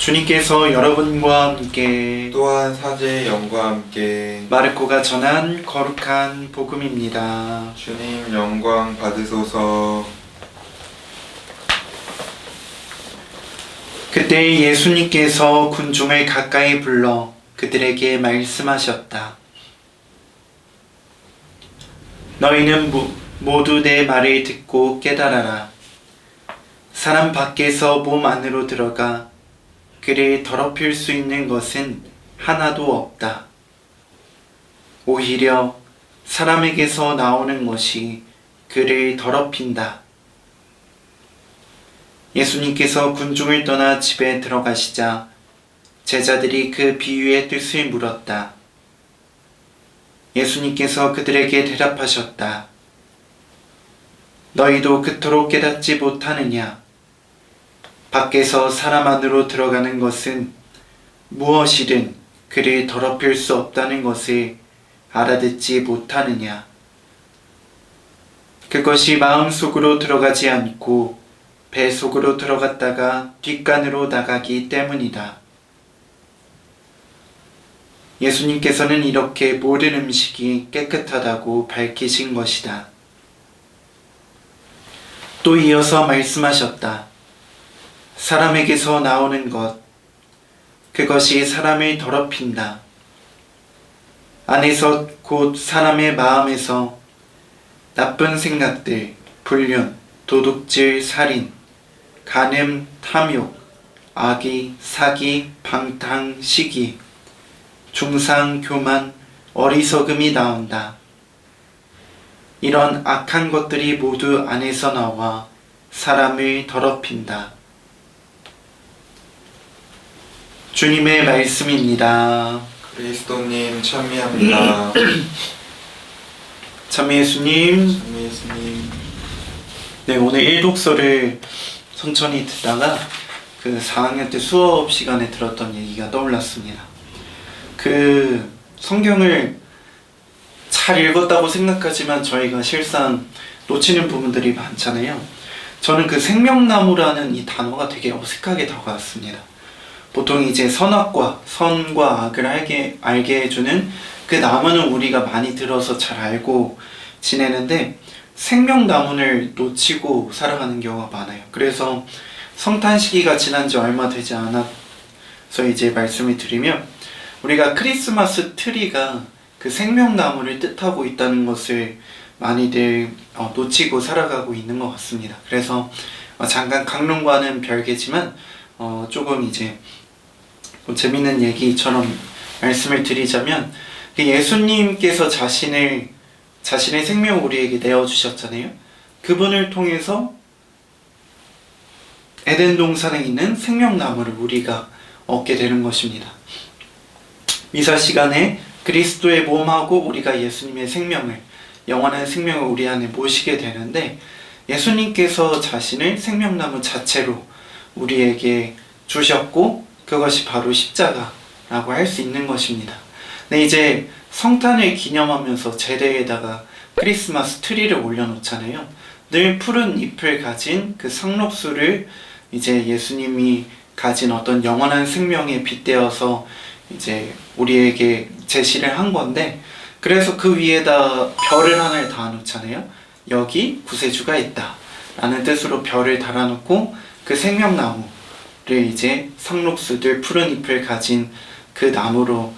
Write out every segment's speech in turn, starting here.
주님께서 여러분과 함께 또한 사제의 영과 함께 마르코가 전한 거룩한 복음입니다. 주님 영광 받으소서. 그때 예수님께서 군중을 가까이 불러 그들에게 말씀하셨다. 너희는 모두 내 말을 듣고 깨달아라. 사람 밖에서 몸 안으로 들어가 그를 더럽힐 수 있는 것은 하나도 없다. 오히려 사람에게서 나오는 것이 그를 더럽힌다. 예수님께서 군중을 떠나 집에 들어가시자 제자들이 그 비유의 뜻을 물었다. 예수님께서 그들에게 대답하셨다. 너희도 그토록 깨닫지 못하느냐? 밖에서 사람 안으로 들어가는 것은 무엇이든 그를 더럽힐 수 없다는 것을 알아듣지 못하느냐? 그것이 마음속으로 들어가지 않고 배 속으로 들어갔다가 뒷간으로 나가기 때문이다. 예수님께서는 이렇게 모든 음식이 깨끗하다고 밝히신 것이다. 또 이어서 말씀하셨다. 사람에게서 나오는 것, 그것이 사람을 더럽힌다. 안에서 곧 사람의 마음에서 나쁜 생각들, 불륜, 도둑질, 살인, 간음, 탐욕, 악의, 사기, 방탕, 시기, 중상, 교만, 어리석음이 나온다. 이런 악한 것들이 모두 안에서 나와 사람을 더럽힌다. 주님의 말씀입니다. 그리스도님 찬미합니다. 참 예수님. 참 예수님. 네, 오늘 일독서를 천천히 듣다가 그 4학년 때 수업 시간에 들었던 얘기가 떠올랐습니다. 그 성경을 잘 읽었다고 생각하지만 저희가 실상 놓치는 부분들이 많잖아요. 저는 그 생명나무라는 이 단어가 되게 어색하게 다가왔습니다. 보통 이제 선악과 선과 악을 알게 해주는 그 나무는 우리가 많이 들어서 잘 알고 지내는데 생명나무를 놓치고 살아가는 경우가 많아요. 그래서 성탄 시기가 지난 지 얼마 되지 않아서 이제 말씀을 드리면 우리가 크리스마스 트리가 그 생명나무를 뜻하고 있다는 것을 많이들 놓치고 살아가고 있는 것 같습니다. 그래서 잠깐 강론과는 별개지만 조금 이제 재밌는 얘기처럼 말씀을 드리자면 예수님께서 자신의 생명을 우리에게 내어주셨잖아요. 그분을 통해서 에덴 동산에 있는 생명나무를 우리가 얻게 되는 것입니다. 미사 시간에 그리스도의 몸하고 우리가 예수님의 생명을, 영원한 생명을 우리 안에 모시게 되는데 예수님께서 자신을 생명나무 자체로 우리에게 주셨고 그것이 바로 십자가라고 할 수 있는 것입니다. 네, 이제 성탄을 기념하면서 제대에다가 크리스마스 트리를 올려놓잖아요. 늘 푸른 잎을 가진 그 상록수를 이제 예수님이 가진 어떤 영원한 생명에 빗대어서 이제 우리에게 제시를 한 건데, 그래서 그 위에다 별을 하나를 달아놓잖아요. 여기 구세주가 있다 라는 뜻으로 별을 달아놓고 그 생명나무를 이제 상록수들 푸른 잎을 가진 그 나무로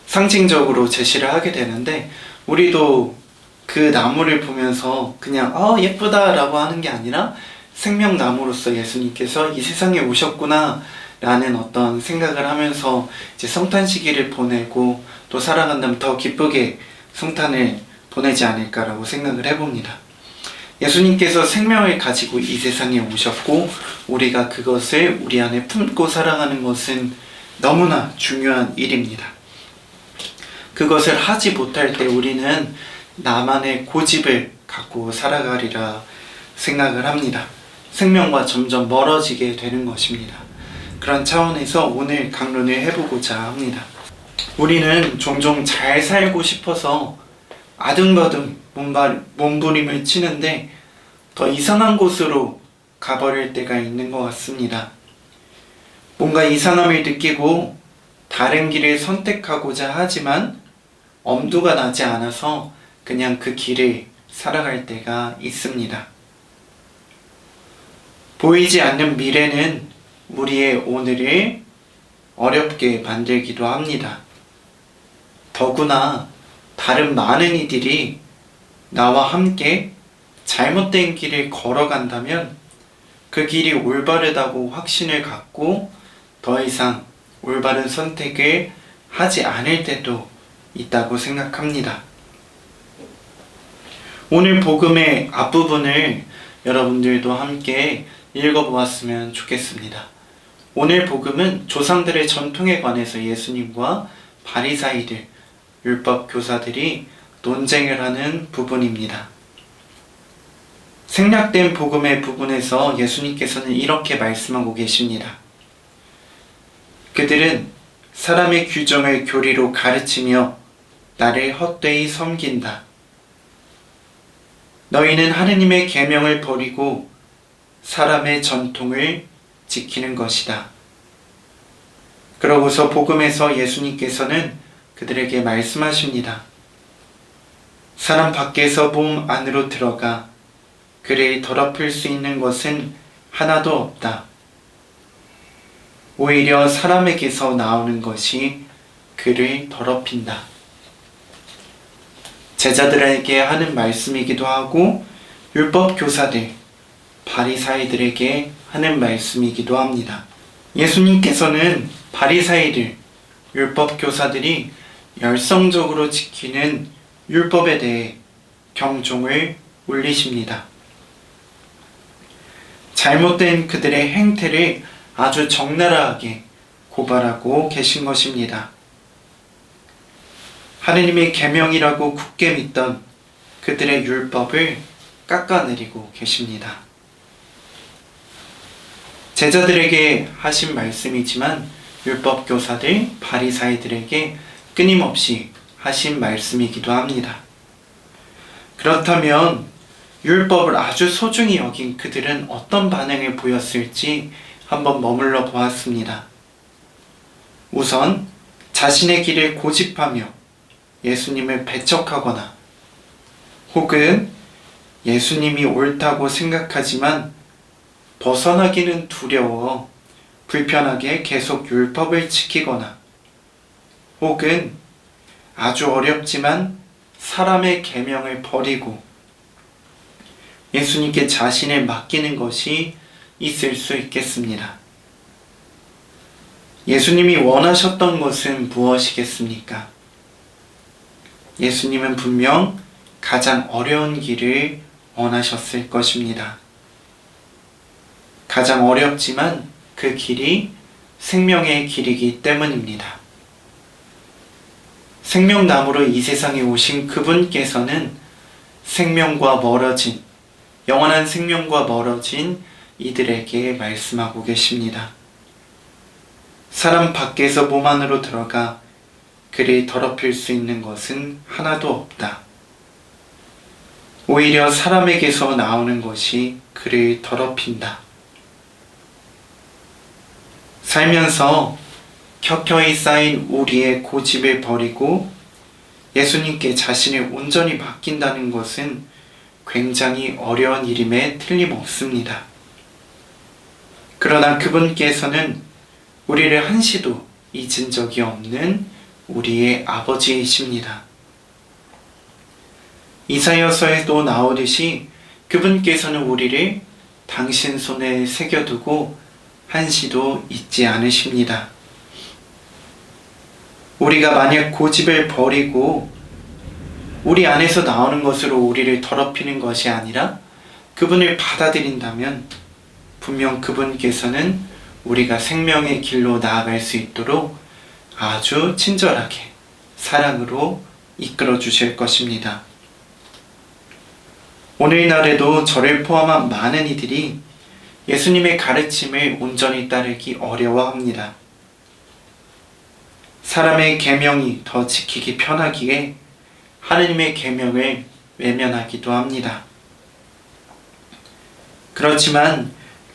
상징적으로 제시를 하게 되는데, 우리도 그 나무를 보면서 그냥 예쁘다 라고 하는 게 아니라 생명나무로서 예수님께서 이 세상에 오셨구나 라는 어떤 생각을 하면서 이제 성탄 시기를 보내고 또 살아간다면 더 기쁘게 성탄을 보내지 않을까라고 생각을 해봅니다. 예수님께서 생명을 가지고 이 세상에 오셨고 우리가 그것을 우리 안에 품고 살아가는 것은 너무나 중요한 일입니다. 그것을 하지 못할 때 우리는 나만의 고집을 갖고 살아가리라 생각을 합니다. 생명과 점점 멀어지게 되는 것입니다. 그런 차원에서 오늘 강론을 해보고자 합니다. 우리는 종종 잘 살고 싶어서 아등바등 몸부림을 치는데 더 이상한 곳으로 가버릴 때가 있는 것 같습니다. 뭔가 이상함을 느끼고 다른 길을 선택하고자 하지만 엄두가 나지 않아서 그냥 그 길을 살아갈 때가 있습니다. 보이지 않는 미래는 우리의 오늘을 어렵게 만들기도 합니다. 더구나 다른 많은 이들이 나와 함께 잘못된 길을 걸어간다면 그 길이 올바르다고 확신을 갖고 더 이상 올바른 선택을 하지 않을 때도 있다고 생각합니다. 오늘 복음의 앞부분을 여러분들도 함께 읽어보았으면 좋겠습니다. 오늘 복음은 조상들의 전통에 관해서 예수님과 바리사이들, 율법 교사들이 논쟁을 하는 부분입니다. 생략된 복음의 부분에서 예수님께서는 이렇게 말씀하고 계십니다. 그들은 사람의 규정을 교리로 가르치며 나를 헛되이 섬긴다. 너희는 하느님의 계명을 버리고 사람의 전통을 지키는 것이다. 그러고서 복음에서 예수님께서는 그들에게 말씀하십니다. 사람 밖에서 몸 안으로 들어가 그를 더럽힐 수 있는 것은 하나도 없다. 오히려 사람에게서 나오는 것이 그를 더럽힌다. 제자들에게 하는 말씀이기도 하고 율법 교사들, 바리사이들에게 하는 말씀이기도 합니다. 예수님께서는 바리사이들, 율법 교사들이 열성적으로 지키는 율법에 대해 경종을 울리십니다. 잘못된 그들의 행태를 아주 적나라하게 고발하고 계신 것입니다. 하느님의 계명이라고 굳게 믿던 그들의 율법을 깎아내리고 계십니다. 제자들에게 하신 말씀이지만 율법 교사들, 바리사이들에게 끊임없이 하신 말씀이기도 합니다. 그렇다면 율법을 아주 소중히 여긴 그들은 어떤 반응을 보였을지 한번 머물러 보았습니다. 우선 자신의 길을 고집하며 예수님을 배척하거나 혹은 예수님이 옳다고 생각하지만 벗어나기는 두려워 불편하게 계속 율법을 지키거나 혹은 아주 어렵지만 사람의 계명을 버리고 예수님께 자신을 맡기는 것이 있을 수 있겠습니다. 예수님이 원하셨던 것은 무엇이겠습니까? 예수님은 분명 가장 어려운 길을 원하셨을 것입니다. 가장 어렵지만 그 길이 생명의 길이기 때문입니다. 생명나무로 이 세상에 오신 그분께서는 생명과 멀어진, 영원한 생명과 멀어진 이들에게 말씀하고 계십니다. 사람 밖에서 몸 안으로 들어가 그를 더럽힐 수 있는 것은 하나도 없다. 오히려 사람에게서 나오는 것이 그를 더럽힌다. 살면서 켜켜이 쌓인 우리의 고집을 버리고 예수님께 자신을 온전히 맡긴다는 것은 굉장히 어려운 일임에 틀림없습니다. 그러나 그분께서는 우리를 한시도 잊은 적이 없는 우리의 아버지이십니다. 이사야서에도 나오듯이 그분께서는 우리를 당신 손에 새겨두고 한시도 잊지 않으십니다. 우리가 만약 고집을 버리고 우리 안에서 나오는 것으로 우리를 더럽히는 것이 아니라 그분을 받아들인다면 분명 그분께서는 우리가 생명의 길로 나아갈 수 있도록 아주 친절하게 사랑으로 이끌어 주실 것입니다. 오늘날에도 저를 포함한 많은 이들이 예수님의 가르침을 온전히 따르기 어려워합니다. 사람의 계명이 더 지키기 편하기에 하느님의 계명을 외면하기도 합니다. 그렇지만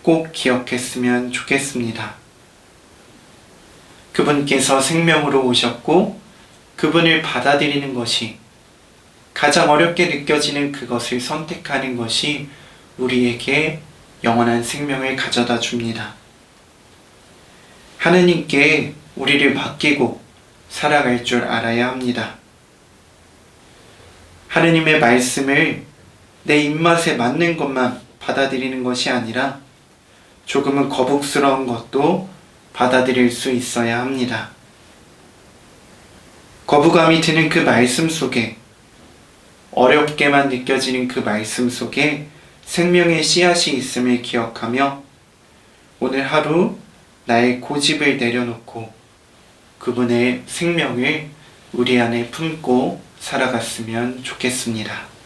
꼭 기억했으면 좋겠습니다. 그분께서 생명으로 오셨고 그분을 받아들이는 것이, 가장 어렵게 느껴지는 그것을 선택하는 것이 우리에게 영원한 생명을 가져다 줍니다. 하느님께 우리를 맡기고 살아갈 줄 알아야 합니다. 하느님의 말씀을 내 입맛에 맞는 것만 받아들이는 것이 아니라 조금은 거북스러운 것도 받아들일 수 있어야 합니다. 거부감이 드는 그 말씀 속에, 어렵게만 느껴지는 그 말씀 속에 생명의 씨앗이 있음을 기억하며 오늘 하루 나의 고집을 내려놓고 그분의 생명을 우리 안에 품고 살아갔으면 좋겠습니다.